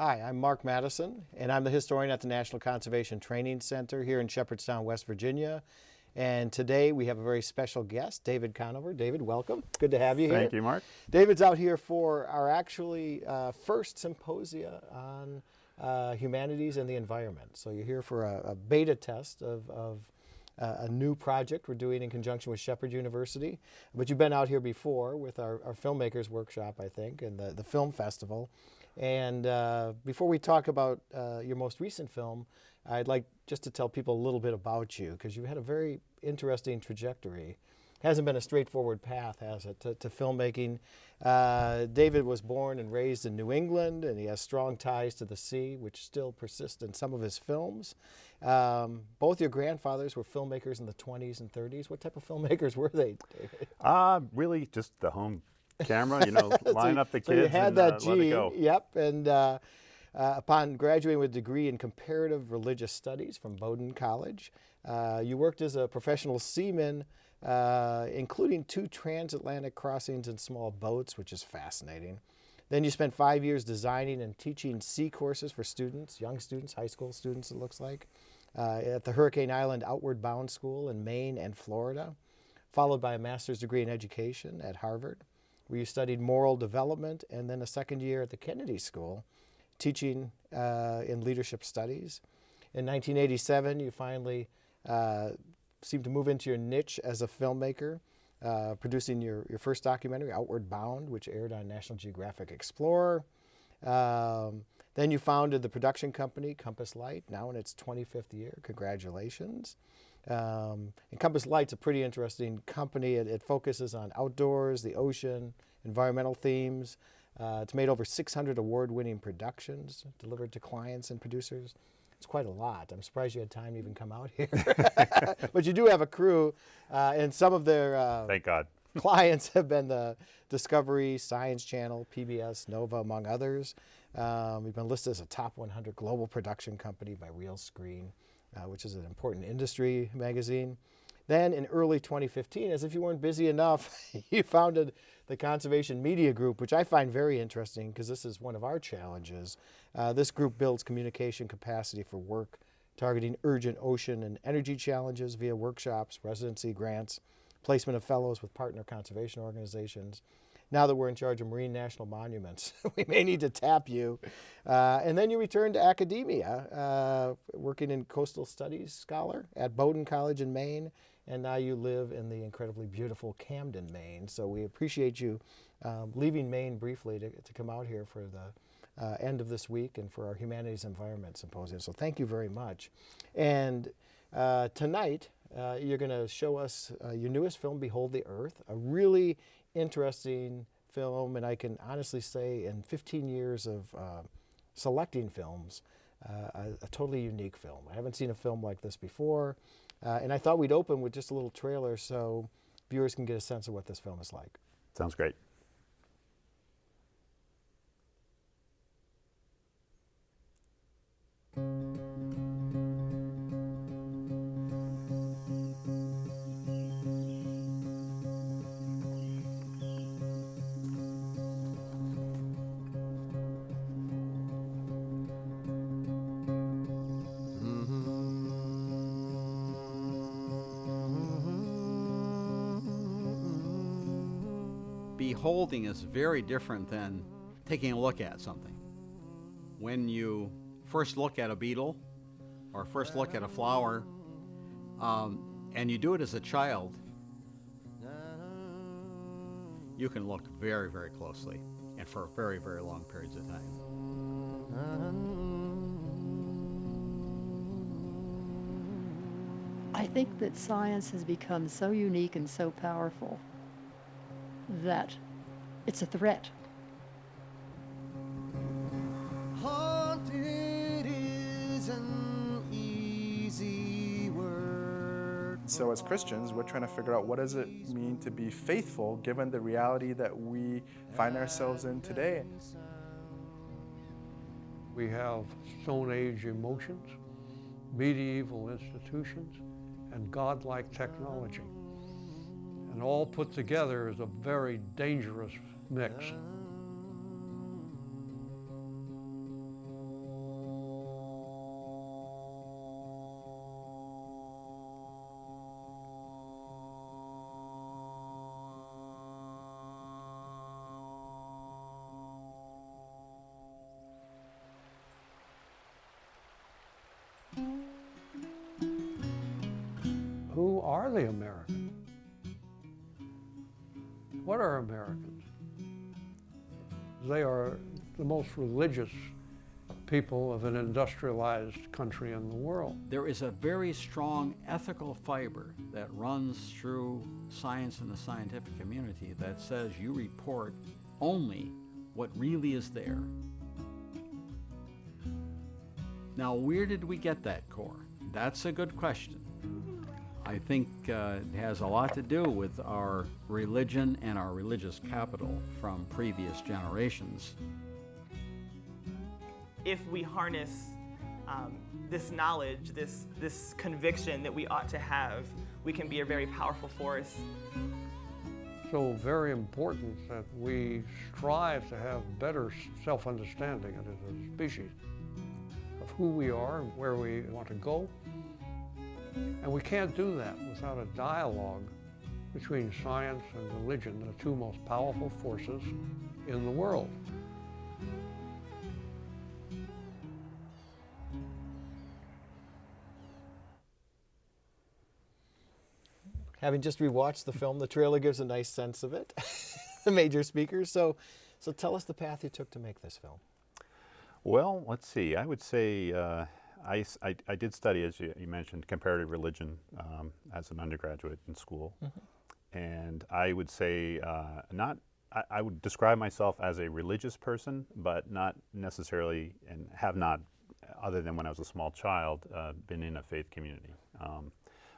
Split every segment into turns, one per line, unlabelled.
Hi, I'm Mark Madison, and I'm the historian at the National Conservation Training Center here in Shepherdstown, West Virginia. And today we have a very special guest, David Conover. David, welcome. Good to have you here.
Thank you, Mark.
David's out here for our first symposia on humanities and the environment. So you're here for a beta test of a new project we're doing in conjunction with Shepherd University. But you've been out here before with our Filmmakers workshop, I think, and the film festival. And before we talk about your most recent film, I'd like just to tell people a little bit about you, because you had a very interesting trajectory. Hasn't been a straightforward path, has it, to filmmaking. David was born and raised in New England, and he has strong ties to the sea, which still persist in some of his films. Both your grandfathers were filmmakers in the 20s and 30s. What type of filmmakers were they, David?
Really just the home camera, line up the kids
so you had
and
that
let
gene,
it go.
Yep, and upon graduating with a degree in comparative religious studies from Bowdoin College, you worked as a professional seaman, including 2 transatlantic crossings in small boats, which is fascinating. Then you spent 5 years designing and teaching sea courses for students, young students, high school students it looks like, at the Hurricane Island Outward Bound School in Maine and Florida, followed by a master's degree in education at Harvard, where you studied moral development, and then a second year at the Kennedy School, teaching in leadership studies. In 1987, you finally seemed to move into your niche as a filmmaker, producing your first documentary, Outward Bound, which aired on National Geographic Explorer. Then you founded the production company, Compass Light, now in its 25th year. Congratulations. And Compass Light's a pretty interesting company. It focuses on outdoors, the ocean, environmental themes. It's made over 600 award-winning productions delivered to clients and producers. It's quite a lot. I'm surprised you had time to even come out here. But you do have a crew, and some of their
Thank God.
clients have been the Discovery, Science Channel, PBS, Nova, among others. We've been listed as a top 100 global production company by Real Screen, which is an important industry magazine. Then in early 2015, as if you weren't busy enough, you founded the Conservation Media Group, which I find very interesting because this is one of our challenges. This group builds communication capacity for work targeting urgent ocean and energy challenges via workshops, residency grants, placement of fellows with partner conservation organizations. Now that we're in charge of marine national monuments, we may need to tap you. And then you returned to academia, working in coastal studies scholar at Bowdoin College in Maine, and now you live in the incredibly beautiful Camden, Maine. So we appreciate you leaving Maine briefly to come out here for the end of this week and for our Humanities Environment Symposium. So thank you very much. And tonight, you're going to show us your newest film, Behold the Earth, a really interesting film, and I can honestly say in 15 years of selecting films, a totally unique film. I haven't seen a film like this before, and I thought we'd open with just a little trailer so viewers can get a sense of what this film is like.
Sounds great.
Beholding is very different than taking a look at something. When you first look at a beetle or first look at a flower, and you do it as a child, you can look very, very closely and for very, very long periods of time.
I think that science has become so unique and so powerful that it's a threat.
Haunted is an easy word.
So as Christians, we're trying to figure out what does it mean to be faithful given the reality that we find ourselves in today.
We have Stone Age emotions, medieval institutions, and godlike technology. And all put together is a very dangerous mix. are the Americans? What are Americans? They are the most religious people of an industrialized country in the world.
There is a very strong ethical fiber that runs through science and the scientific community that says you report only what really is there. Now, where did we get that core? That's a good question. I think it has a lot to do with our religion and our religious capital from previous generations.
If we harness this knowledge, this conviction that we ought to have, we can be a very powerful force.
So very important that we strive to have better self-understanding as a species of who we are and where we want to go. And we can't do that without a dialogue between science and religion, the two most powerful forces in the world.
Having just rewatched the film, the trailer gives a nice sense of it, the major speakers. So tell us the path you took to make this film.
Well, let's see. I would say I did study, as you mentioned, comparative religion as an undergraduate in school. Mm-hmm. And I would say I would describe myself as a religious person, but not necessarily, and have not, other than when I was a small child, been in a faith community.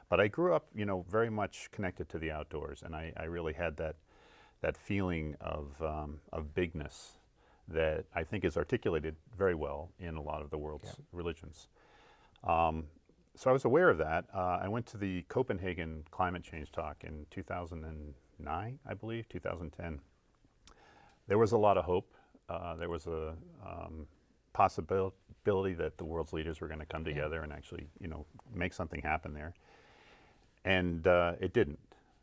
But I grew up, very much connected to the outdoors, and I really had that feeling of bigness that I think is articulated very well in a lot of the world's religions. So I was aware of that. I went to the Copenhagen climate change talk in 2009, I believe, 2010. There was a lot of hope. There was a possibility that the world's leaders were going to come together and actually, make something happen there. And it didn't.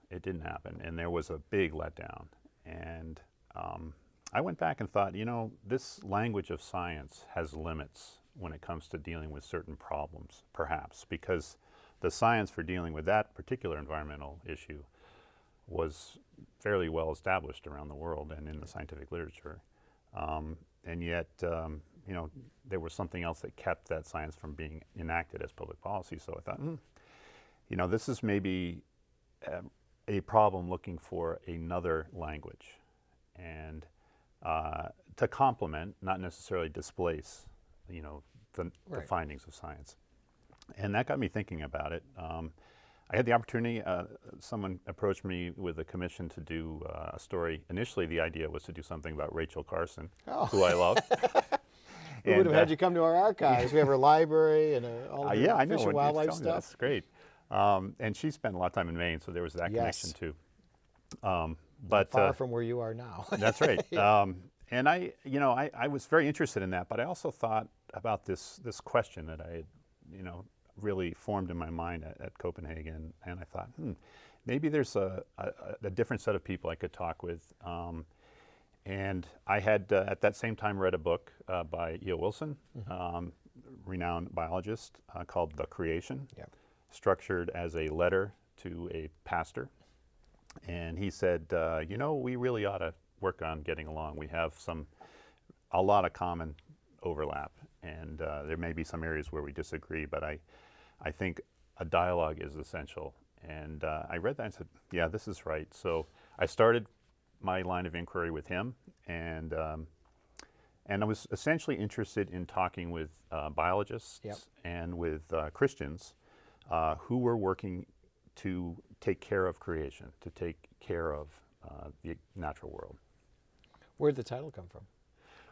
It didn't happen. And there was a big letdown. And I went back and thought, this language of science has limits when it comes to dealing with certain problems, perhaps, because the science for dealing with that particular environmental issue was fairly well established around the world and in the scientific literature. And yet, there was something else that kept that science from being enacted as public policy. So I thought, this is maybe a problem looking for another language, and to complement, not necessarily displace, the findings of science. And that got me thinking about it. I had the opportunity, someone approached me with a commission to do a story. Initially, the idea was to do something about Rachel Carson, who I love.
We would have had you come to our archives. We have our library and all the
I know,
fish and wildlife stuff.
That's great. And she spent a lot of time in Maine, so there was that connection too. But
far from where you are now.
That's right. And I was very interested in that, but I also thought about this question that I had, really formed in my mind at Copenhagen, and I thought, maybe there's a different set of people I could talk with. And I had, at that same time, read a book by E.O. Wilson, renowned biologist, called The Creation, structured as a letter to a pastor. And he said, we really ought to work on getting along. We have a lot of common overlap, and there may be some areas where we disagree, but I think a dialogue is essential. And I read that and said, yeah, this is right. So I started my line of inquiry with him, and I was essentially interested in talking with biologists and with Christians who were working to take care of creation, to take care of the natural world.
Where did the title come from?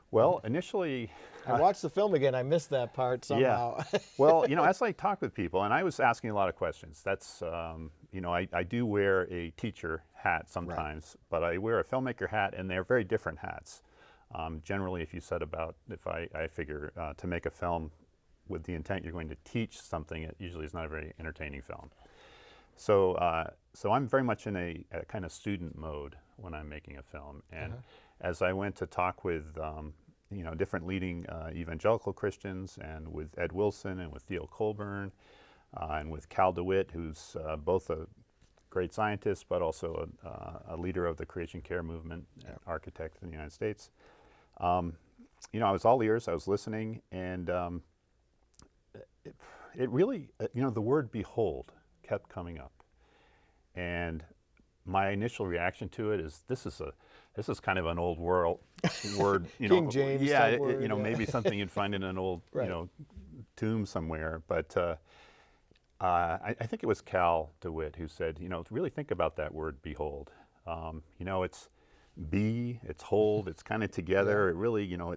Well, initially,
I watched the film again. I missed that part somehow.
Yeah. Well, as I talked with people, and I was asking a lot of questions. That's, I do wear a teacher hat sometimes, but I wear a filmmaker hat, and they're very different hats. Generally, if I figure to make a film with the intent you're going to teach something, it usually is not a very entertaining film. So I'm very much in a kind of student mode when I'm making a film. And as I went to talk with different leading evangelical Christians, and with Ed Wilson and with Theo Colburn and with Cal DeWitt, who's both a great scientist, but also a leader of the creation care movement, an architect in the United States. You know, I was all ears, I was listening, and it really, you know, the word behold kept coming up. And my initial reaction to it is, this is kind of an old world word, you know.
King James
yeah,
type word,
you know,
yeah.
maybe something you'd find in an old,
Right.
you know, tomb somewhere. But I think it was Cal DeWitt who said, you know, really think about that word behold. You know, it's be, it's hold, it's kind of together. It really, you know,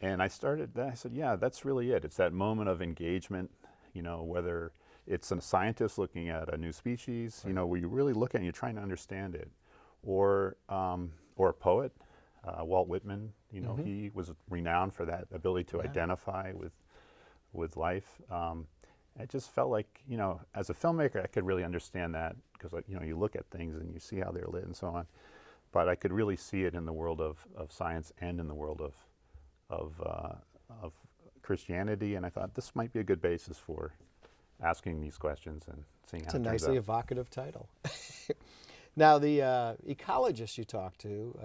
and I said, yeah, that's really it. It's that moment of engagement, you know, whether it's a scientist looking at a new species, you know, where you really look at it and you're trying to understand it, or a poet, Walt Whitman, you know, he was renowned for that ability to identify with life. It just felt like, you know, as a filmmaker, I could really understand that because, you know, you look at things and you see how they're lit and so on. But I could really see it in the world of science and in the world of Christianity, and I thought this might be a good basis for asking these questions and seeing
It's
how
a
it turns
nicely
out.
evocative title. Now, the ecologists you talked to,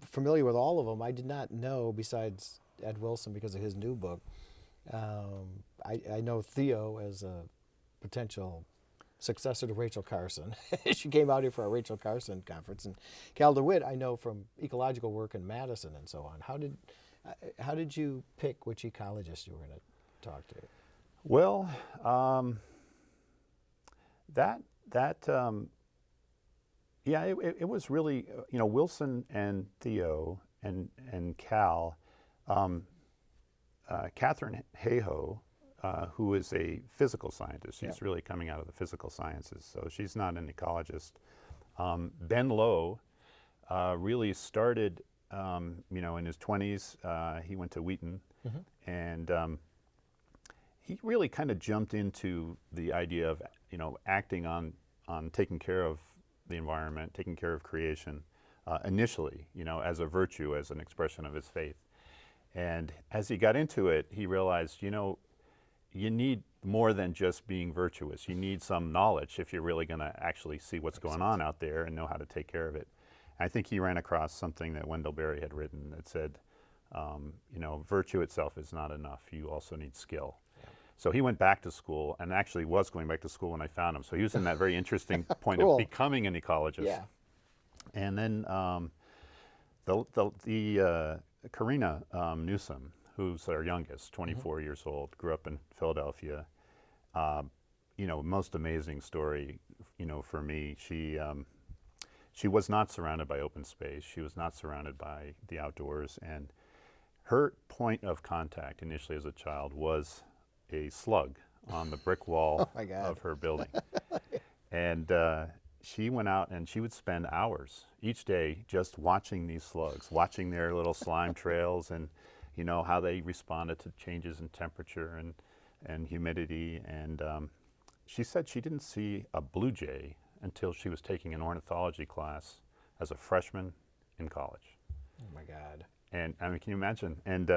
familiar with all of them, I did not know, besides Ed Wilson because of his new book, I know Theo as a potential successor to Rachel Carson. She came out here for a Rachel Carson conference. And Cal DeWitt, I know from ecological work in Madison and so on. How did you pick which ecologist you were going to talk to?
Well, yeah, it was really, you know, Wilson and Theo and Cal, Catherine Hayhoe, who is a physical scientist. She's really coming out of the physical sciences, so she's not an ecologist. Ben Lowe really started, you know, in his 20s. He went to Wheaton, and he really kind of jumped into the idea of, you know, acting on taking care of the environment, taking care of creation, initially, you know, as a virtue, as an expression of his faith. And as he got into it, he realized, you know, you need more than just being virtuous. You need some knowledge if you're really going to actually see what's going on out there and know how to take care of it. And I think he ran across something that Wendell Berry had written that said, you know, virtue itself is not enough. You also need skill. So he went back to school, and actually was going back to school when I found him. So he was in that very interesting point
Cool.
of becoming an ecologist.
Yeah.
And then Karina Newsom, who's our youngest, 24 years old, grew up in Philadelphia. You know, most amazing story, you know, for me. She was not surrounded by open space. She was not surrounded by the outdoors. And her point of contact initially as a child was a slug on the brick wall
my God.
of her building. And she went out and she would spend hours each day just watching these slugs, watching their little slime trails and, you know, how they responded to changes in temperature and humidity. And she said she didn't see a blue jay until she was taking an ornithology class as a freshman in college.
Oh my God.
And I mean, can you imagine? And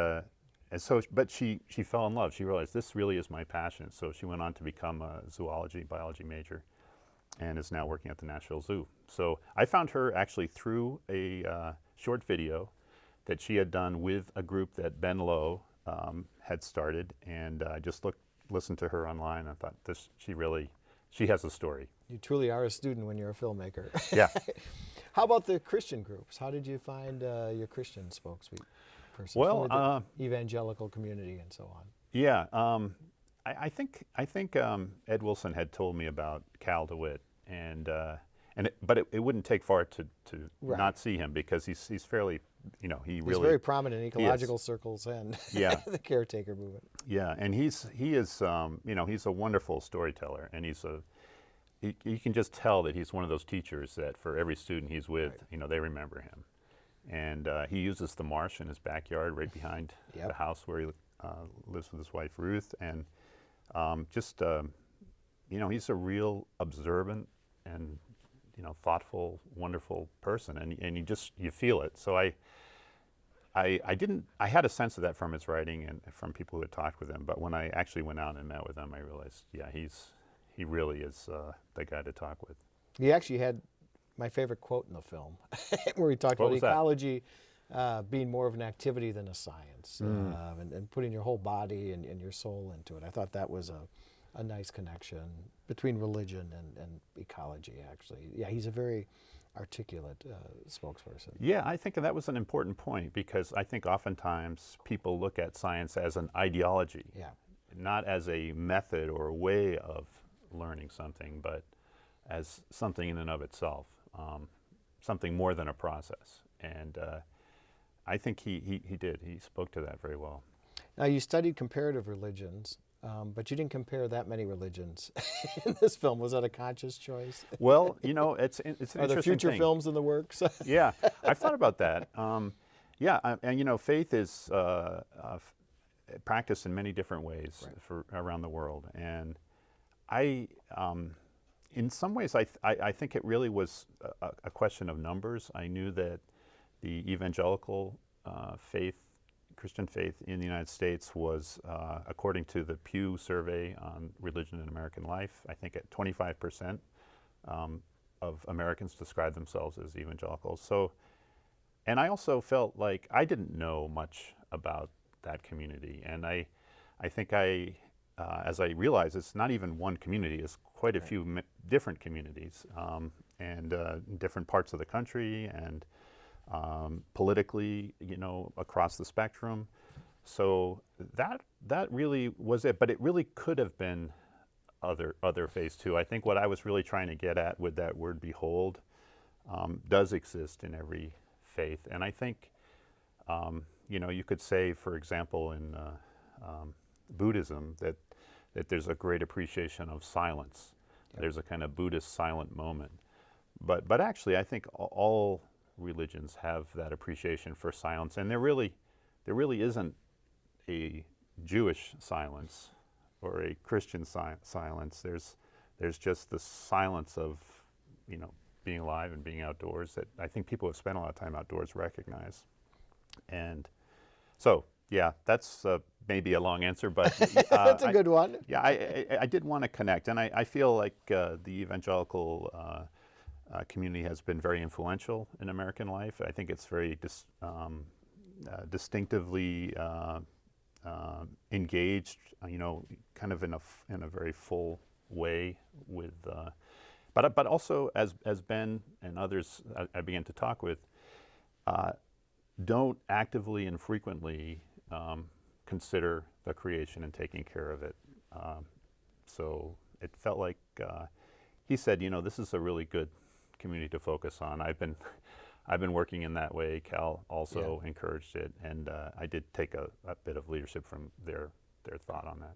so, but she fell in love. She realized this really is my passion. So she went on to become a biology major, and is now working at the Nashville Zoo. So I found her actually through a short video that she had done with a group that Ben Lowe had started, and I just listened to her online. And I thought, she has a story.
You truly are a student when you're a filmmaker.
Yeah.
How about the Christian groups? How did you find your Christian spokesperson?
Well,
for the evangelical community and so on.
Yeah, I think Ed Wilson had told me about Cal DeWitt, but it wouldn't take far to
Right.
not see him, because he's fairly, you know,
He's very prominent in ecological circles and
Yeah.
the caretaker movement.
Yeah, and he is you know, he's a wonderful storyteller, and you can just tell that he's one of those teachers that for every student he's with, you know, they remember him. And he uses the marsh in his backyard right behind
Yep.
the house where he lives with his wife Ruth, and you know, he's a real observant and, you know, thoughtful, wonderful person, and you feel it. So I had a sense of that from his writing and from people who had talked with him, but when I actually went out and met with him, I realized, yeah, he's he really is the guy to talk with.
He actually had my favorite quote in the film, where he talked
What
about
was that?
ecology being more of an activity than a science, and putting your whole body and your soul into it. I thought that was a nice connection between religion and ecology, actually. Yeah, he's a very articulate spokesperson.
Yeah, I think that was an important point, because I think oftentimes people look at science as an ideology,
Yeah.
not as a method or a way of learning something, but as something in and of itself, something more than a process. And I think he did. He spoke to that very well.
Now, you studied comparative religions, but you didn't compare that many religions in this film. Was that a conscious choice?
Well, you know, it's an
Are
interesting
there future
thing.
films in the works?
Yeah, I've thought about that. And you know, faith is practiced in many different ways for around the world, and in some ways, I think it really was a question of numbers. I knew that the evangelical faith, Christian faith in the United States was, according to the Pew survey on religion in American life, I think at 25% of Americans describe themselves as evangelicals. So, and I also felt like I didn't know much about that community, and I think as I realized, it's not even one community, it's quite a few different communities, and in different parts of the country, and politically, you know, across the spectrum. So that really was it, but it really could have been other faiths too. I think what I was really trying to get at with that word "behold" does exist in every faith, and I think you know, you could say, for example, in Buddhism, that there's a great appreciation of silence. Yep. There's a kind of Buddhist silent moment, but actually, I think all religions have that appreciation for silence, and there really isn't a Jewish silence or a Christian silence. There's just the silence of, you know, being alive and being outdoors that I think people who have spent a lot of time outdoors recognize. And so, yeah, that's maybe a long answer, but
That's a good one.
Yeah, I did want to connect, and I feel like the evangelical community has been very influential in American life. I think it's very distinctively engaged, you know, kind of in a very full way with, but also as Ben and others I began to talk with, don't actively and frequently consider the creation and taking care of it. So it felt like he said, you know, this is a really good community to focus on. I've been working in that way. Cal also encouraged it, and I did take a bit of leadership from their thought on that.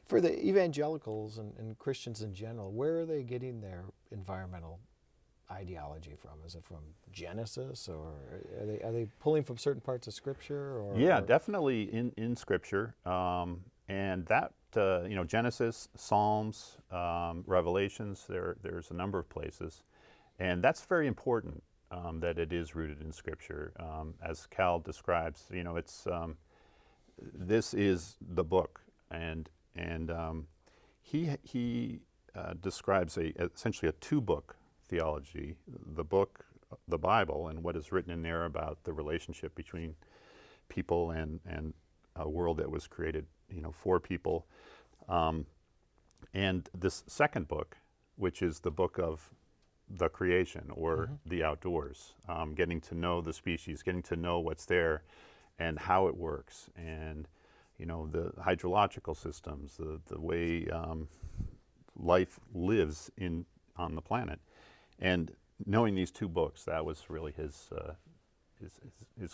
For the evangelicals and Christians in general, where are they getting their environmental ideology from? Is it from Genesis, or are they pulling from certain parts of Scripture? Or
Definitely in Scripture, and that you know, Genesis, Psalms, Revelations. There's a number of places, and that's very important that it is rooted in Scripture, as Cal describes. You know, it's this is the book, and he describes essentially a two-book theology, the book, the Bible, and what is written in there about the relationship between people and a world that was created, you know, for people, and this second book, which is the book of the creation or the outdoors, getting to know the species, getting to know what's there and how it works, and you know, the hydrological systems, the way life lives on the planet. And knowing these two books, that was really his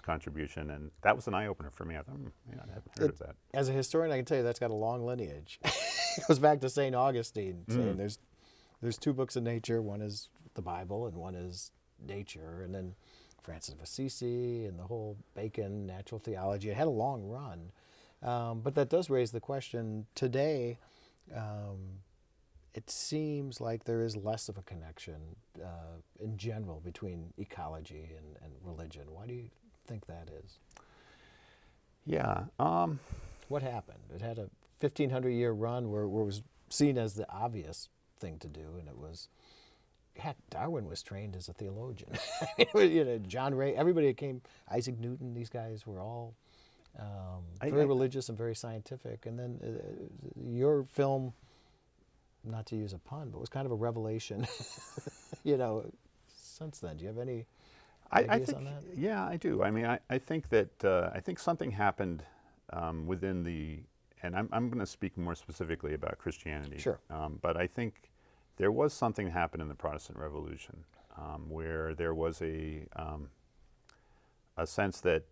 contribution, and that was an eye-opener for me. I thought, I hadn't heard of that.
As a historian, I can tell you that's got a long lineage. It goes back to St. Augustine, saying there's two books of nature. One is the Bible, and one is nature. And then Francis of Assisi and the whole Bacon natural theology. It had a long run, but that does raise the question today. It seems like there is less of a connection in general between ecology and religion. Why do you think that is?
Yeah.
What happened? It had a 1,500-year run where it was seen as the obvious thing to do, and it was. Heck, Darwin was trained as a theologian. You know, John Ray, everybody that came, Isaac Newton, these guys were all very religious and very scientific. And then your film, not to use a pun, but was kind of a revelation, you know, since then. Do you have any ideas on that?
Yeah, I do. I mean, I think that, I think something happened within the, and I'm going to speak more specifically about Christianity.
Sure.
But I think there was something happen in the Protestant Revolution where there was a sense that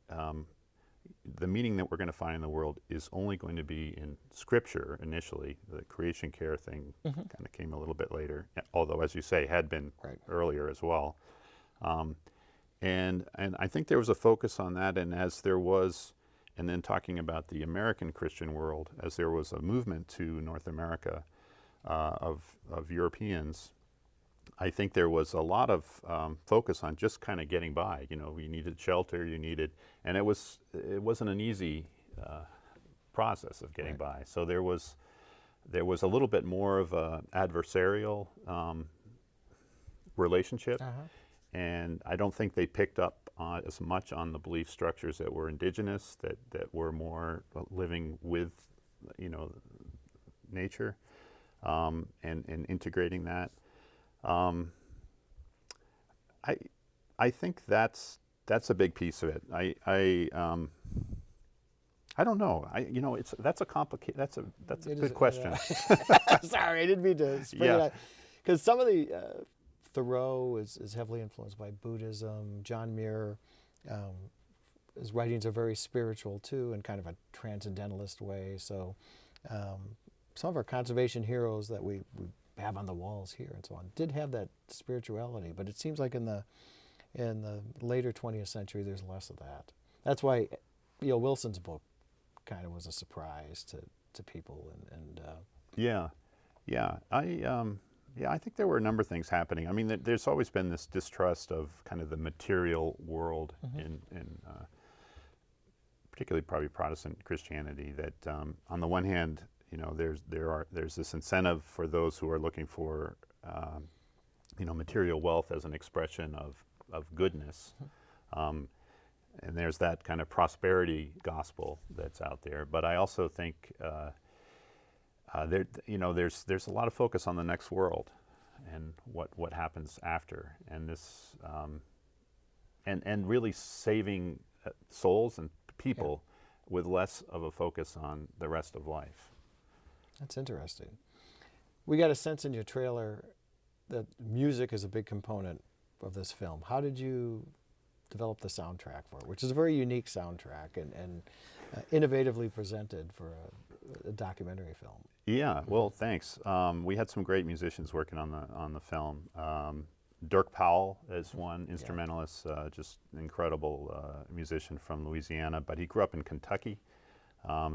the meaning that we're going to find in the world is only going to be in Scripture initially. The creation care thing kind of came a little bit later, although, as you say, had been earlier as well. And I think there was a focus on that, and as there was, and then talking about the American Christian world, as there was a movement to North America of Europeans, I think there was a lot of focus on just kind of getting by. You know, you needed shelter, and it wasn't an easy process of getting by. So there was a little bit more of a adversarial relationship, and I don't think they picked up as much on the belief structures that were indigenous, that were more living with, you know, nature. And integrating that, I think that's a big piece of it. I don't know. That's a good question.
Sorry, I didn't mean to spring it out. Because some of the Thoreau is heavily influenced by Buddhism. John Muir, his writings are very spiritual too, in kind of a transcendentalist way. So. Some of our conservation heroes that we have on the walls here and so on did have that spirituality, but it seems like in the later 20th century there's less of that. That's why E.O. Wilson's book kind of was a surprise to people.
I think there were a number of things happening. I mean, there's always been this distrust of kind of the material world in particularly probably Protestant Christianity. That on the one hand, you know, there's this incentive for those who are looking for, you know, material wealth as an expression of goodness, and there's that kind of prosperity gospel that's out there. But I also think there's a lot of focus on the next world and what happens after, and this and really saving souls and people with less of a focus on the rest of life.
That's interesting. We got a sense in your trailer that music is a big component of this film. How did you develop the soundtrack for it, which is a very unique soundtrack and innovatively presented for a documentary film?
Yeah, well, thanks. We had some great musicians working on the film. Dirk Powell is one instrumentalist, just an incredible musician from Louisiana, but he grew up in Kentucky.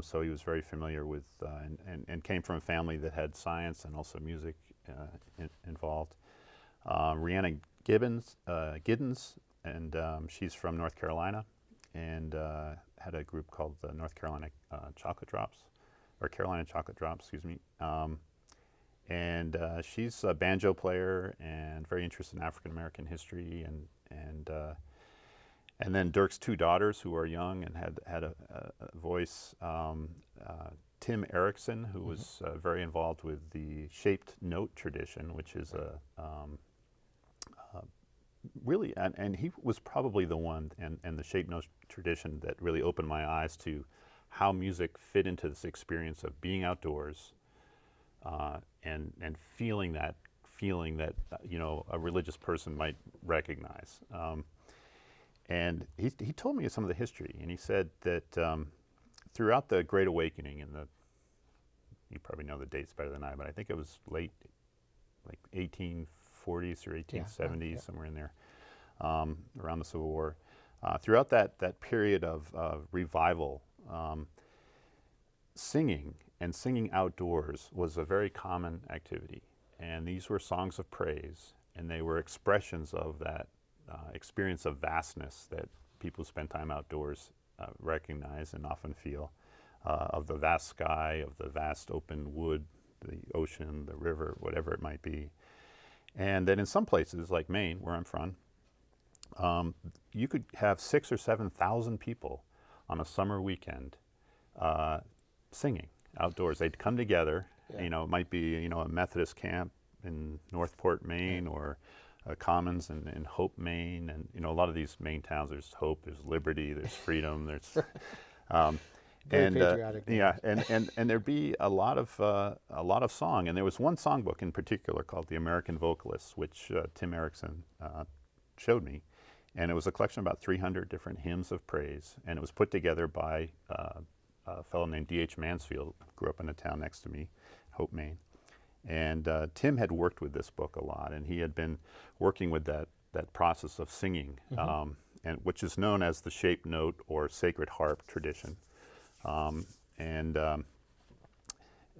So he was very familiar with and came from a family that had science and also music involved. Rhiannon Giddens, and she's from North Carolina, and had a group called the North Carolina Chocolate Drops, or Carolina Chocolate Drops, excuse me. And she's a banjo player and very interested in African American history, and then Dirk's two daughters, who are young and had a voice, Tim Erickson, who was very involved with the shaped note tradition, which is really, and he was probably the one, and the shaped note tradition that really opened my eyes to how music fit into this experience of being outdoors and feeling that you know, a religious person might recognize. And he told me some of the history, and he said that throughout the Great Awakening, you probably know the dates better than I, but I think it was late, like 1840s or 1870s, somewhere in there, around the Civil War. Throughout that period of revival, singing outdoors was a very common activity, and these were songs of praise, and they were expressions of that experience of vastness that people who spend time outdoors recognize and often feel, of the vast sky, of the vast open wood the ocean, the river, whatever it might be. And then in some places, like Maine, where I'm from, you could have 6,000 or 7,000 people on a summer weekend singing outdoors. They'd come together.
Yeah.
You know, it might be a Methodist camp in Northport, Maine, or Commons in Hope, Maine, and a lot of these Maine towns. There's hope, there's liberty, there's freedom, there's
Very patriotic.
yeah, and there'd be a lot of song. And there was one songbook in particular called The American Vocalists, which Tim Erickson showed me, and it was a collection of about 300 different hymns of praise, and it was put together by a fellow named D.H. Mansfield, who grew up in a town next to me, Hope, Maine. And Tim had worked with this book a lot, and he had been working with that process of singing, and which is known as the shape note or sacred harp tradition.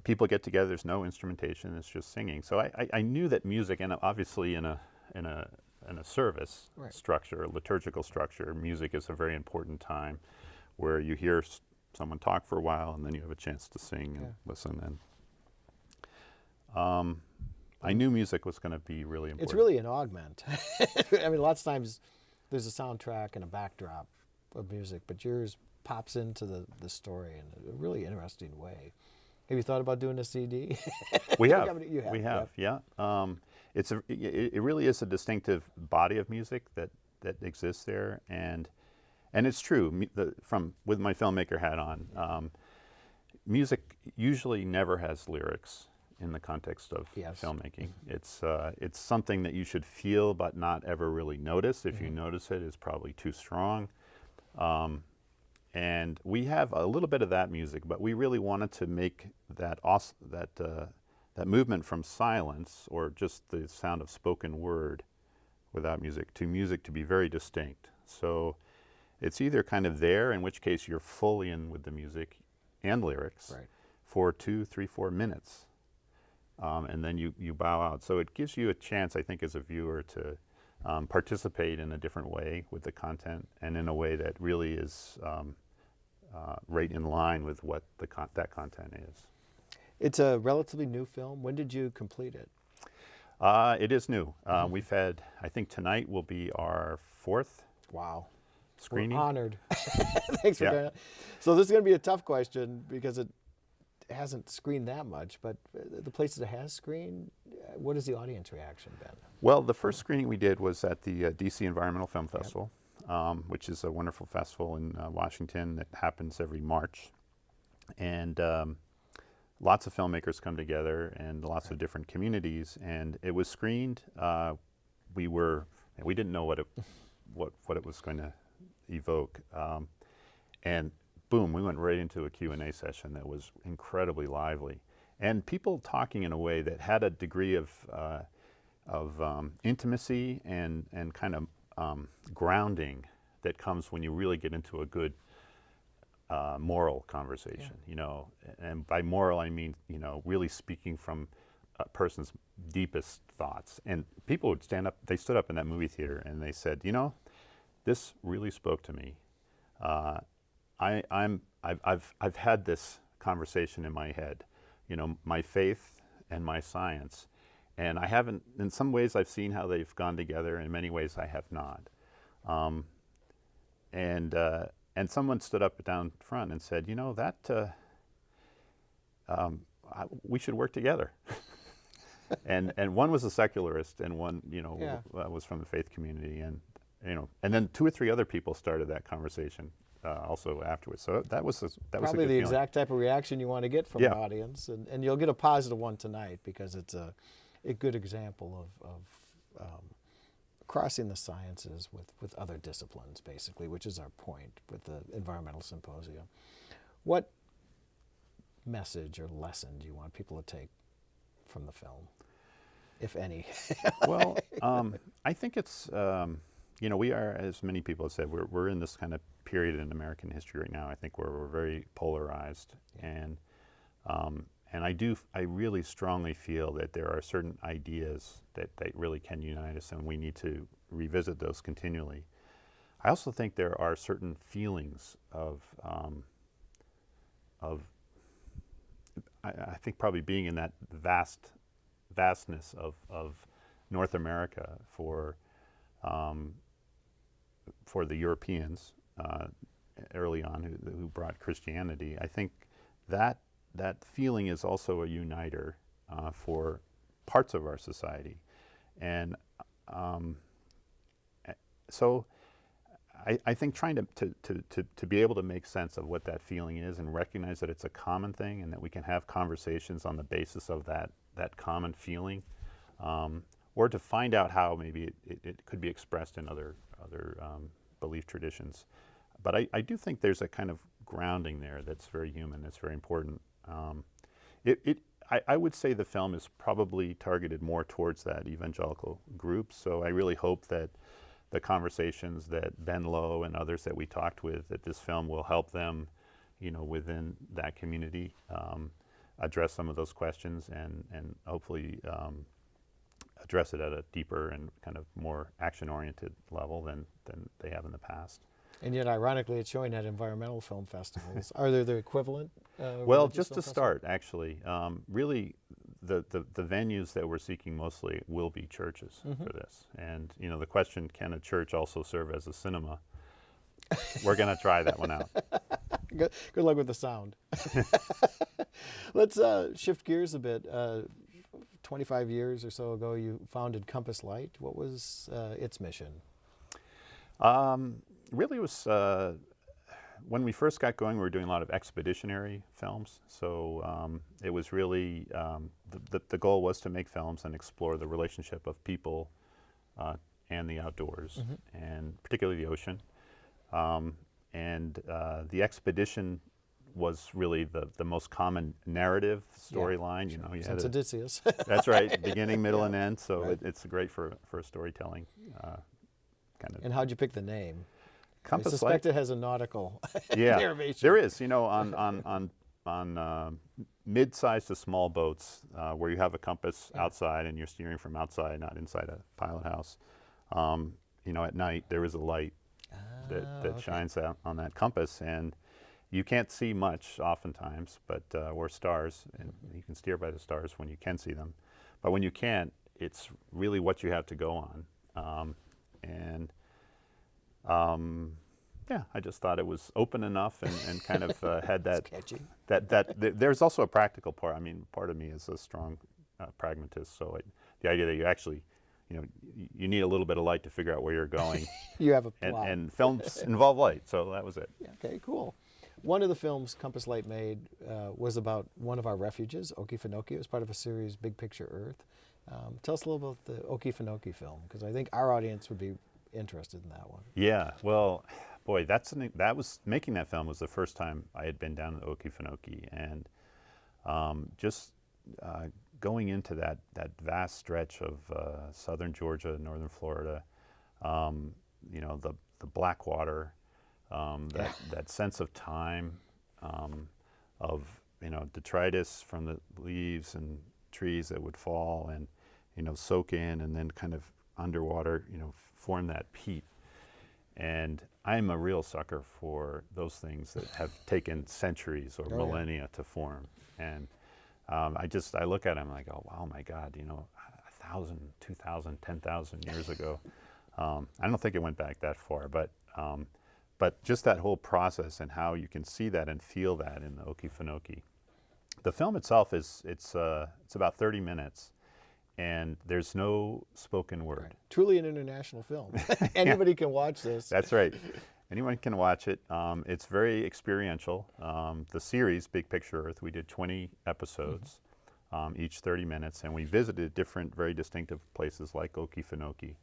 People get together. There's no instrumentation; it's just singing. So I knew that music, and obviously in a service structure, a liturgical structure, music is a very important time, where you hear someone talk for a while, and then you have a chance to sing and listen. And I knew music was going to be really important.
It's really an augment. I mean, lots of times there's a soundtrack and a backdrop of music, but yours pops into the story in a really interesting way. Have you thought about doing a CD?
We have.
You have.
We have. Yeah. It really is a distinctive body of music that exists there, and it's true. With my filmmaker hat on, music usually never has lyrics in the context of filmmaking. It's something that you should feel but not ever really notice. If you notice it, it's probably too strong. And we have a little bit of that music, but we really wanted to make that movement from silence, or just the sound of spoken word without music, to be very distinct. So it's either kind of there, in which case you're fully in with the music and lyrics for 2, 3, 4 minutes. And then you bow out. So it gives you a chance, I think, as a viewer to participate in a different way with the content, and in a way that really is right in line with what that content is.
It's a relatively new film. When did you complete it?
It is new. We've had, I think tonight will be our 4th screening.
We're honored. Thanks for doing it. So this is going to be a tough question because it hasn't screened that much, but the places it has screened, what has the audience reaction been?
Well, the first screening we did was at the DC Environmental Film Festival, which is a wonderful festival in Washington that happens every March. And lots of filmmakers come together, and lots of different communities, and it was screened. We didn't know what it was going to evoke. And boom, we went right into a Q&A session that was incredibly lively, and people talking in a way that had a degree of intimacy and kind of grounding that comes when you really get into a good moral conversation. And by moral I mean really speaking from a person's deepest thoughts. And people would stand up. They stood up in that movie theater and they said, this really spoke to me. I've had this conversation in my head, my faith and my science, and I haven't. In some ways, I've seen how they've gone together. In many ways, I have not. And someone stood up down front and said, we should work together. and one was a secularist, and one was from the faith community, and then 2 or 3 other people started that conversation. Also afterwards. So that was
probably the exact type of reaction you want to get from an audience, and you'll get a positive one tonight because it's a good example of crossing the sciences with other disciplines, basically, which is our point with the Environmental Symposium. What message or lesson do you want people to take from the film, if any?
Well, I think it's, we are, as many people have said, we're in this kind of period in American history right now. I think we're very polarized, and I really strongly feel that there are certain ideas that really can unite us, and we need to revisit those continually. I also think there are certain feelings of I think probably being in that vastness of North America for the Europeans early on who brought Christianity, I think that feeling is also a uniter for parts of our society. And so I think trying to be able to make sense of what that feeling is and recognize that it's a common thing and that we can have conversations on the basis of that common feeling, or to find out how maybe it could be expressed in other belief traditions. But I do think there's a kind of grounding there that's very human, that's very important. I would say the film is probably targeted more towards that evangelical group, so I really hope that the conversations that Ben Lowe and others that we talked with, that this film will help them, within that community, address some of those questions and hopefully address it at a deeper and kind of more action-oriented level than they have in the past.
And yet, ironically, it's showing at environmental film festivals. Are there the equivalent?
Well,
religious
just
film
to
festivals?
start, actually, really, the venues that we're seeking mostly will be churches for this. And the question, can a church also serve as a cinema? We're going to try that one out.
Good luck with the sound. Let's shift gears a bit. 25 years or so ago, you founded Compass Light. What was its mission?
Really, it was when we first got going, we were doing a lot of expeditionary films. So it was really, the goal was to make films and explore the relationship of people and the outdoors, and particularly the ocean. And the expedition was really the most common narrative storyline. You had
Since Odysseus.
that's right, beginning, middle, and end. So it's great for storytelling kind of.
And how'd you pick the name?
Compass
I suspect
Light.
it has a nautical
Yeah,
derivation.
there is. On mid-sized to small boats where you have a compass outside and you're steering from outside, not inside a pilot house. At night there is a light that shines out on that compass, and you can't see much oftentimes, but or stars, and you can steer by the stars when you can see them. But when you can't, it's really what you have to go on. Yeah, I just thought it was open enough and kind of had that.
Sketchy.
There's also a practical part. I mean, part of me is a strong pragmatist, so the idea that you actually, you need a little bit of light to figure out where you're going.
You have a plot.
And films involve light, so that was it.
Yeah, okay, cool. One of the films Compass Light made was about one of our refuges, Okefenokee. It was part of a series, Big Picture Earth. Tell us a little about the Okefenokee film, because I think our audience would be interested in that one.
Yeah, well, boy, making that film was the first time I had been down to Okefenokee, and just going into that vast stretch of southern Georgia, northern Florida, the black water, that sense of time, of detritus from the leaves and trees that would fall and soak in and then kind of underwater form that peat. And I'm a real sucker for those things that have taken centuries or millennia to form. And I look at them and I go, wow, my God, 1,000, 2,000, 10,000 years ago. I don't think it went back that far, but just that whole process and how you can see that and feel that in the Okefenokee. The film itself it's about 30 minutes, and there's no spoken word.
Right. Truly an international film. Anybody can watch this.
That's right. Anyone can watch it. It's very experiential. The series, Big Picture Earth, we did 20 episodes, each 30 minutes, and we visited different, very distinctive places like Okefenokee.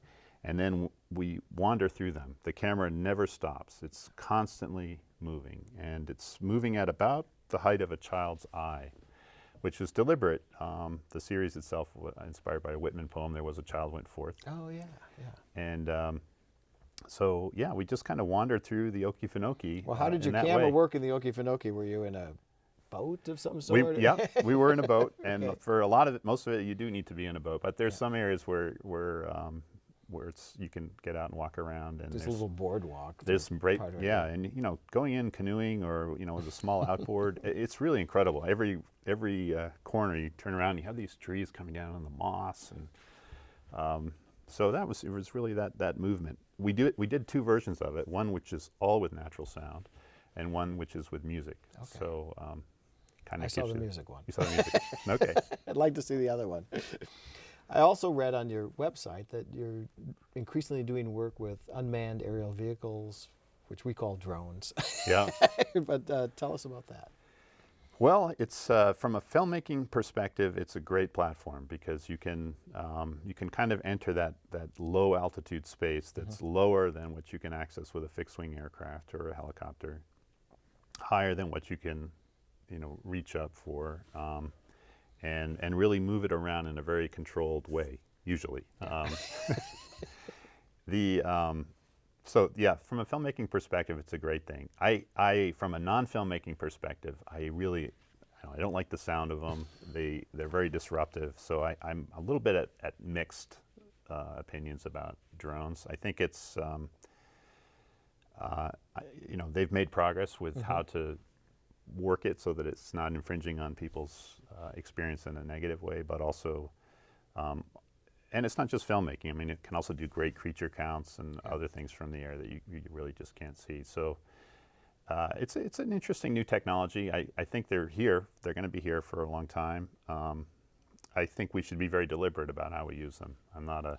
And then we wander through them. The camera never stops. It's constantly moving, and it's moving at about the height of a child's eye, which was deliberate. The series itself was inspired by a Whitman poem, There Was a Child Went Forth.
Oh, yeah, yeah.
And so, yeah, we just kind of wandered through the Okefenokee.
Well, how did your camera work in the Okefenokee? Were you in a boat of some sort?
We were in a boat, and for a lot of it, most of it, you do need to be in a boat. But there's some areas where you can get out and walk around, and
There's a little boardwalk.
there's some great,
part of it.
yeah, and going in canoeing or with a small outboard, it's really incredible. Every corner you turn around, you have these trees coming down on the moss, and so it was really that movement. We did 2 versions of it, one which is all with natural sound, and one which is with music.
Okay.
So kind of.
I saw the music one.
You saw the music. Okay.
I'd like to see the other one. I also read on your website that you're increasingly doing work with unmanned aerial vehicles, which we call drones.
Yeah.
But tell us about that.
Well, it's from a filmmaking perspective, it's a great platform because you can kind of enter that low altitude space that's lower than what you can access with a fixed wing aircraft or a helicopter, higher than what you can reach up for, and really move it around in a very controlled way, usually. So yeah, from a filmmaking perspective, it's a great thing. I from a non-filmmaking perspective, I don't like the sound of them. They're very disruptive. So I'm a little bit at mixed opinions about drones. I think it's they've made progress with how to work it so that it's not infringing on people's experience in a negative way, but also. And it's not just filmmaking. I mean, it can also do great creature counts and other things from the air that you really just can't see. So it's an interesting new technology. I think they're here. They're going to be here for a long time. I think we should be very deliberate about how we use them. I'm not a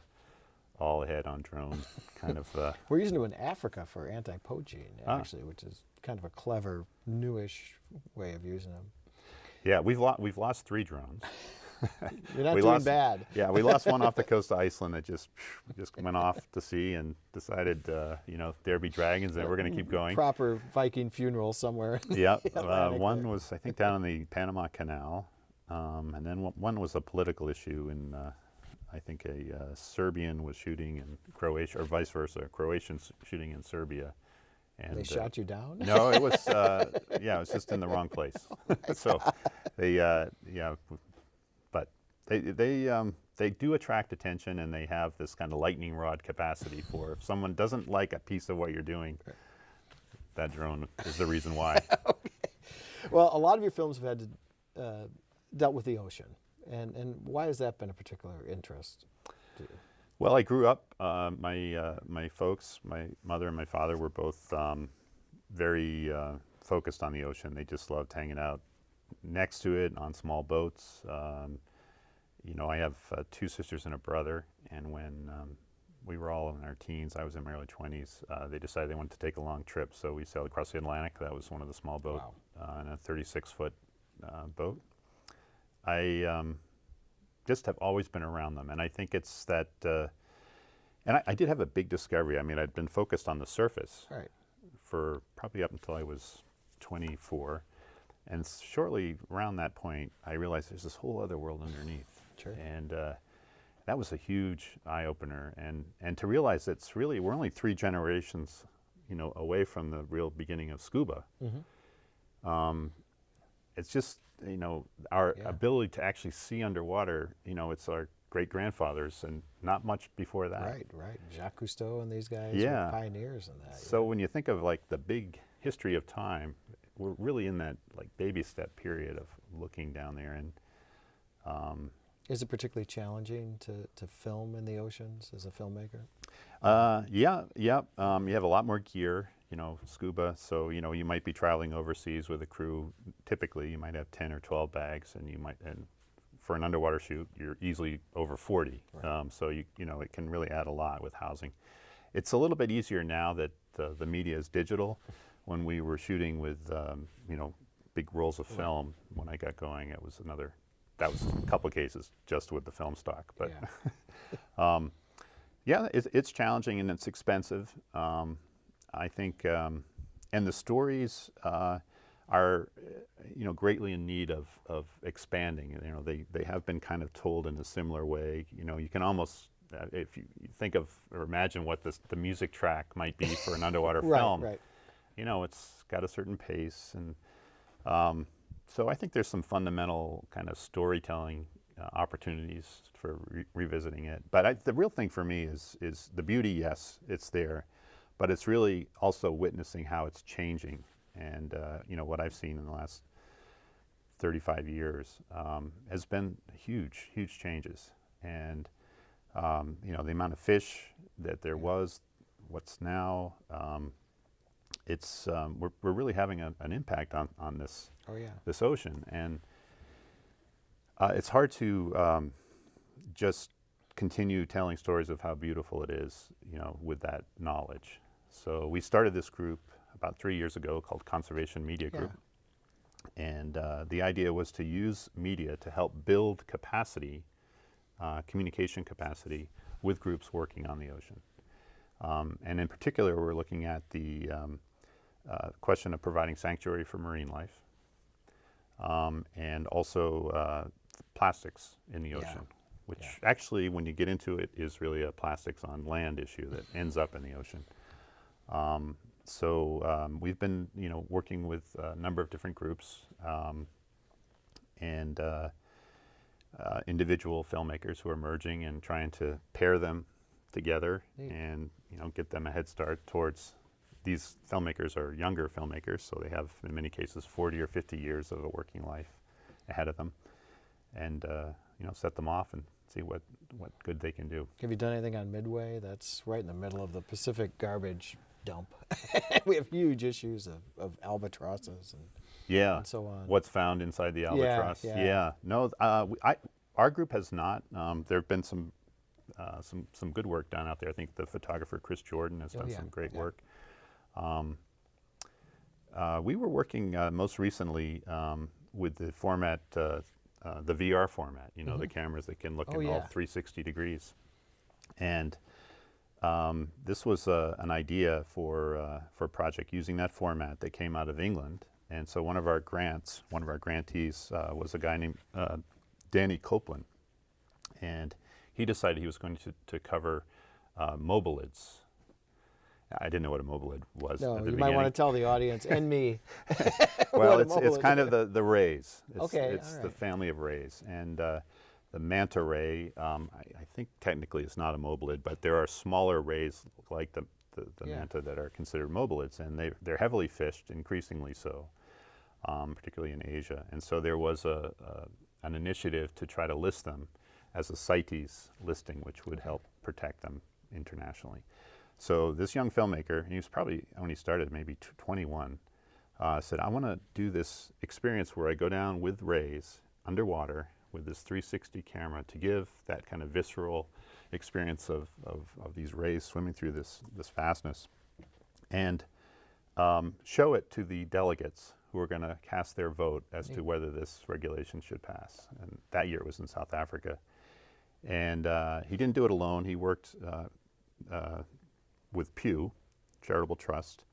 all ahead on drones kind of.
We're using them in Africa for anti-poaching, actually, which is kind of a clever, newish way of using them.
Yeah, we've lost 3 drones.
You're not doing bad.
Yeah, we lost one off the coast of Iceland that just went off to sea and decided, there be dragons, and we're going to keep going.
Proper Viking funeral somewhere.
Yeah, one was, I think, down in the Panama Canal, and then one was a political issue in, I think, a Serbian was shooting in Croatia, or vice versa, Croatians shooting in Serbia. And
they shot you down?
No, it was, it was just in the wrong place. So but they do attract attention, and they have this kind of lightning rod capacity for if someone doesn't like a piece of what you're doing, that drone is the reason why.
Okay. Well, a lot of your films have had dealt with the ocean, and why has that been a particular interest to you?
Well, I grew up, my folks, my mother and my father were both very focused on the ocean. They just loved hanging out next to it on small boats. I have 2 sisters and a brother, and when we were all in our teens, I was in my early 20s, they decided they wanted to take a long trip, so we sailed across the Atlantic. That was one of the small boats, in a 36-foot boat. I just have always been around them, and I think it's that, and I did have a big discovery. I mean, I'd been focused on the surface for probably up until I was 24, and shortly around that point, I realized there's this whole other world underneath.
Sure.
And that was a huge eye-opener, and to realize it's really, we're only 3 generations, away from the real beginning of scuba. It's just, our ability to actually see underwater, it's our great-grandfathers and not much before that.
Right. Jacques Cousteau and these guys were pioneers in that.
So when you think of like the big history of time, we're really in that like baby step period of looking down there. And
is it particularly challenging to film in the oceans as a filmmaker?
Yeah. You have a lot more gear, scuba. So, you might be traveling overseas with a crew. Typically, you might have 10 or 12 bags, and for an underwater shoot, you're easily over 40.
Right.
So, it can really add a lot with housing. It's a little bit easier now that the media is digital. When we were shooting with, big rolls of film, when I got going, that was a couple of cases just with the film stock. But it's challenging and it's expensive. I think, and the stories are, greatly in need of expanding. They have been kind of told in a similar way. You can almost, if you think of or imagine what the music track might be for an underwater film,
Right.
It's got a certain pace, and so I think there's some fundamental kind of storytelling opportunities for revisiting it. But the real thing for me is the beauty. Yes, it's there, but it's really also witnessing how it's changing. And what I've seen in the last 35 years has been huge changes. And the amount of fish that there was, what's now, we're really having an impact on this this ocean. And it's hard to just continue telling stories of how beautiful it is, with that knowledge. So we started this group about 3 years ago called Conservation Media Group. And the idea was to use media to help build capacity, communication capacity, with groups working on the ocean. And in particular, we're looking at the question of providing sanctuary for marine life, and also plastics in the ocean, which actually, when you get into it, is really a plastics on land issue that ends up in the ocean. So we've been, working with a number of different groups and individual filmmakers who are merging and trying to pair them together and, get them a head start towards. These filmmakers are younger filmmakers, so they have, in many cases, 40 or 50 years of a working life ahead of them, and set them off and see what good they can do.
Have you done anything on Midway? That's right in the middle of the Pacific garbage dump. We have huge issues of albatrosses and so on.
What's found inside the albatross? No, our group has not. There have been some good work done out there. I think the photographer Chris Jordan has done some great work. We were working most recently with the format, the VR format, the cameras that can look in all 360 degrees. And this was an idea for a project using that format that came out of England. And so one of our grantees was a guy named Danny Copeland. And he decided he was going to cover mobilids. I didn't know what a mobilid was.
No,
at the
you
beginning.
might want to tell the audience and me.
Well, it's kind of the rays. It's
all
the
right.
family of rays. And the manta ray, I think technically it's not a mobile, but there are smaller rays like the manta that are considered mobilids, and they're heavily fished, increasingly so, particularly in Asia. And so there was an initiative to try to list them as a CITES listing, which would help protect them internationally. So this young filmmaker, he was probably, when he started, maybe 21, said, I want to do this experience where I go down with rays underwater with this 360 camera to give that kind of visceral experience of these rays swimming through this vastness, and show it to the delegates who are going to cast their vote as to whether this regulation should pass. And that year it was in South Africa. And he didn't do it alone. He worked with Pew Charitable Trust.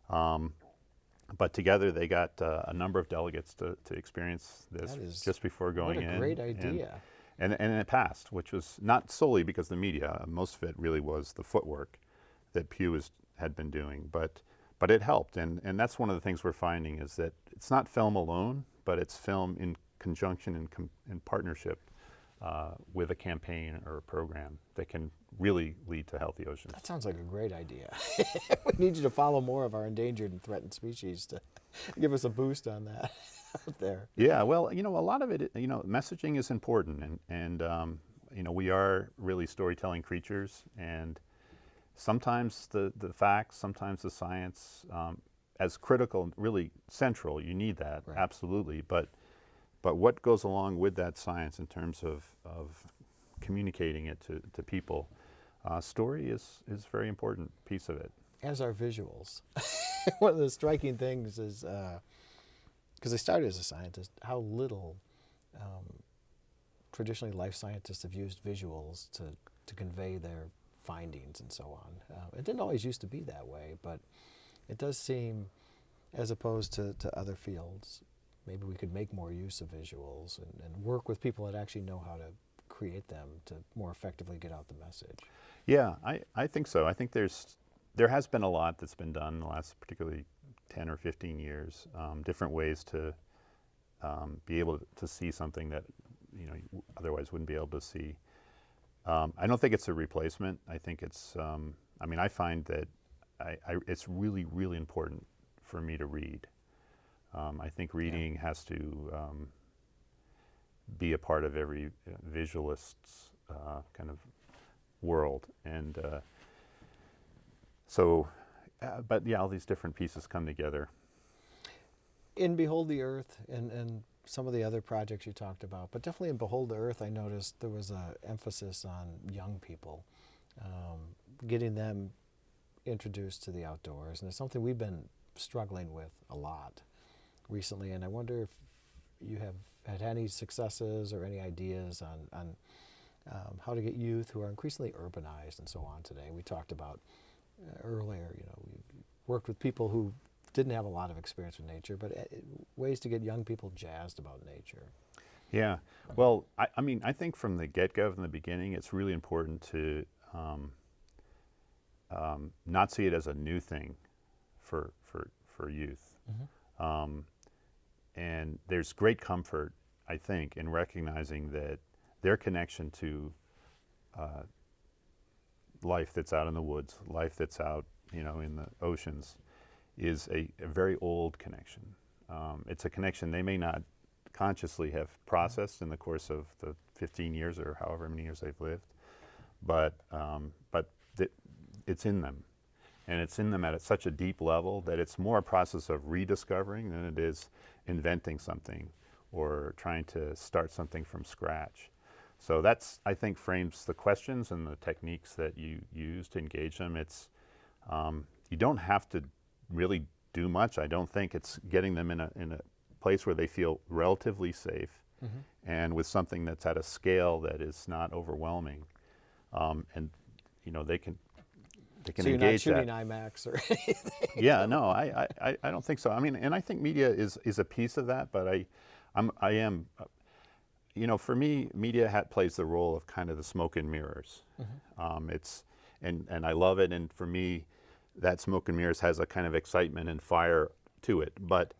But together they got a number of delegates to experience this just before going in.
What a great idea.
And it passed, which was not solely because of the media. Most of it really was the footwork that Pew had been doing. But it helped. And that's one of the things we're finding is that it's not film alone, but it's film in conjunction, in partnership with a campaign or a program that can really lead to healthy oceans.
That sounds like a great idea. We need you to follow more of our endangered and threatened species to give us a boost on that out there.
Yeah, well, a lot of it, messaging is important, and we are really storytelling creatures, and sometimes the facts, sometimes the science, as critical, really central, you need that, absolutely, but what goes along with that science in terms of communicating it to people, story is a very important piece of it.
As are visuals. One of the striking things is, because I started as a scientist, how little traditionally life scientists have used visuals to convey their findings and so on. It didn't always used to be that way, but it does seem, as opposed to other fields, maybe we could make more use of visuals and work with people that actually know how to create them to more effectively get out the message.
Yeah, I think so. I think there has been a lot that's been done in the last particularly 10 or 15 years, different ways to be able to see something that you know, you otherwise wouldn't be able to see. I don't think it's a replacement. I think it's, I mean, I find that it's really, really important for me to read. I think reading has to be a part of every visualist's kind of world. And but yeah, all these different pieces come together.
In Behold the Earth and some of the other projects you talked about, but definitely in Behold the Earth, I noticed there was an emphasis on young people, getting them introduced to the outdoors. And it's something we've been struggling with a lot recently. And I wonder if you have had any successes or any ideas on how to get youth who are increasingly urbanized and so on today. We talked about earlier, you know, we worked with people who didn't have a lot of experience with nature, but ways to get young people jazzed about nature.
Yeah, well, I mean, I think from the get-go, from the beginning, it's really important to not see it as a new thing for youth.
Mm-hmm.
And there's great comfort, I think, in recognizing that their connection to life that's out in the woods, life that's out, you know, in the oceans, is a very old connection. It's a connection they may not consciously have processed in the course of the 15 years or however many years they've lived, but it's in them. And it's in them at such a deep level that it's more a process of rediscovering than it is inventing something or trying to start something from scratch. So that's, I think, frames the questions and the techniques that you use to engage them. It's, you don't have to really do much. I don't think it's getting them in a place where they feel relatively safe, mm-hmm. and with something that's at a scale that is not overwhelming. And, you know, they can
so
engage
you're not shooting
that.
IMAX or anything?
Yeah, no, I don't think so. I mean, and I think media is a piece of that, but I am, you know, for me, media plays the role of kind of the smoke and mirrors. Mm-hmm. And I love it, and for me, that smoke and mirrors has a kind of excitement and fire to it. But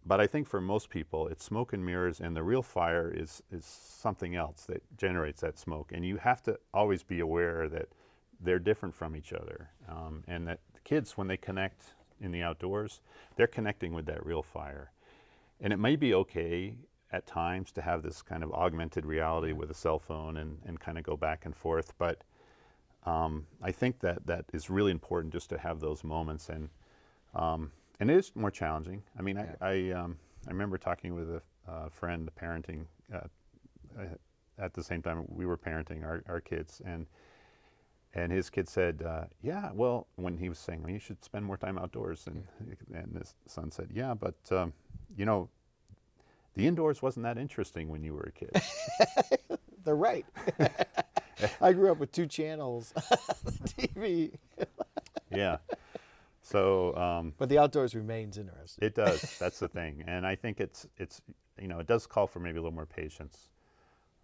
I think for most people, it's smoke and mirrors, and the real fire is something else that generates that smoke. And you have to always be aware that they're different from each other, and that kids, when they connect in the outdoors, they're connecting with that real fire. And it may be okay at times to have this kind of augmented reality with a cell phone and kind of go back and forth, but I think that is really important, just to have those moments, and it is more challenging. I mean, yeah. I remember talking with a friend parenting at the same time we were parenting our kids, and his kid said, yeah, well, when he was saying, well, you should spend more time outdoors, and his son said, yeah, but you know, the indoors wasn't that interesting when you were a kid.
They're right. I grew up with 2 channels on the TV.
Yeah. So.
But the outdoors remains interesting.
It does. That's the thing, and I think it's you know, it does call for maybe a little more patience.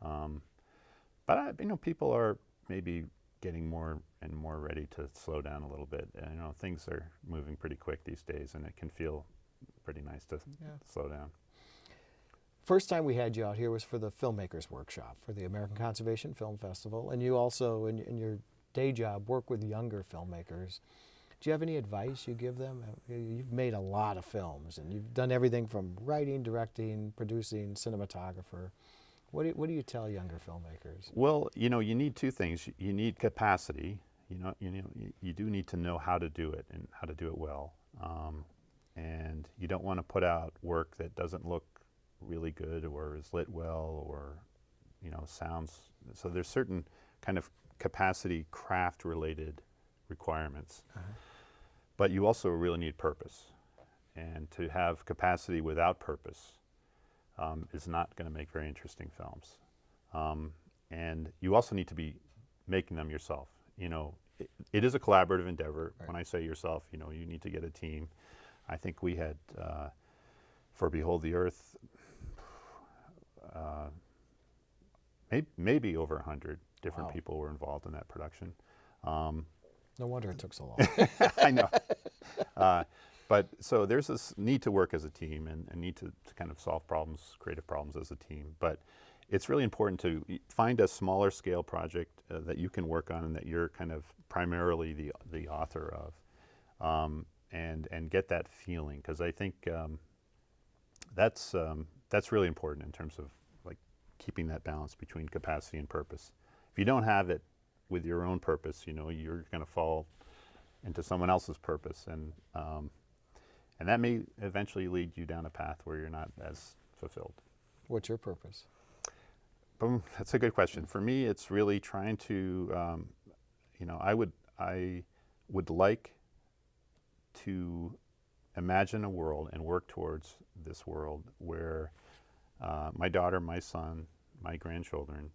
But you know, people are maybe getting more and more ready to slow down a little bit. And, you know, things are moving pretty quick these days, and it can feel pretty nice to slow down.
First time we had you out here was for the Filmmakers Workshop for the American Conservation Film Festival, and you also, in your day job, work with younger filmmakers. Do you have any advice you give them? You've made a lot of films, and you've done everything from writing, directing, producing, cinematographer. What do you tell younger filmmakers?
Well, you know, you need 2 things. You need capacity. You do need to know how to do it and how to do it well. And you don't want to put out work that doesn't look really good or is lit well or, you know, sounds. So there's certain kind of capacity, craft-related requirements. Uh-huh. But you also really need purpose. And to have capacity without purpose is not going to make very interesting films. And you also need to be making them yourself. You know, it is a collaborative endeavor. Right. When I say yourself, you know, you need to get a team. I think we had, for Behold the Earth, maybe over 100 different people were involved in that production.
No wonder it took so long.
I know. But so there's this need to work as a team and need to kind of solve problems, creative problems as a team. But it's really important to find a smaller scale project that you can work on and that you're kind of primarily the author of, and get that feeling, because I think that's really important in terms of like keeping that balance between capacity and purpose. If you don't have it with your own purpose, you know, you're going to fall into someone else's purpose, and that may eventually lead you down a path where you're not as fulfilled.
What's your purpose?
That's a good question. For me, it's really trying to, you know, I would like to imagine a world and work towards this world where my daughter, my son, my grandchildren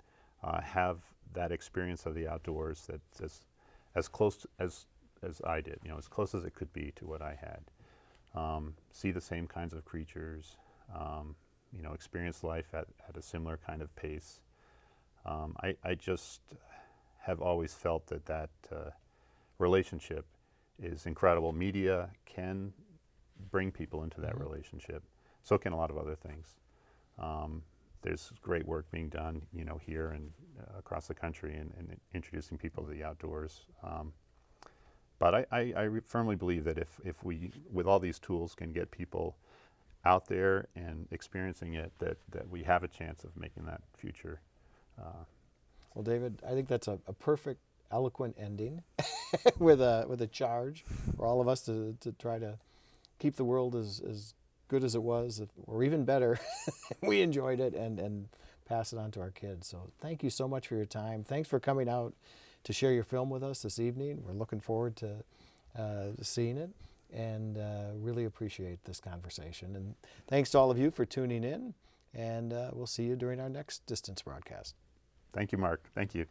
have that experience of the outdoors that's as close as I did, you know, as close as it could be to what I had. See the same kinds of creatures, you know, experience life at a similar kind of pace. I just have always felt that relationship is incredible. Media can bring people into that relationship. So can a lot of other things. There's great work being done, you know, here and across the country, and introducing people to the outdoors. But I firmly believe that if we, with all these tools, can get people out there and experiencing it, that we have a chance of making that future.
Well, David, I think that's a perfect, eloquent ending with a charge for all of us to try to keep the world as good as it was, or even better. We enjoyed it, and pass it on to our kids. So thank you so much for your time. Thanks for coming out to share your film with us this evening. We're looking forward to seeing it, and really appreciate this conversation. And thanks to all of you for tuning in, and we'll see you during our next distance broadcast.
Thank you, Mark. Thank you.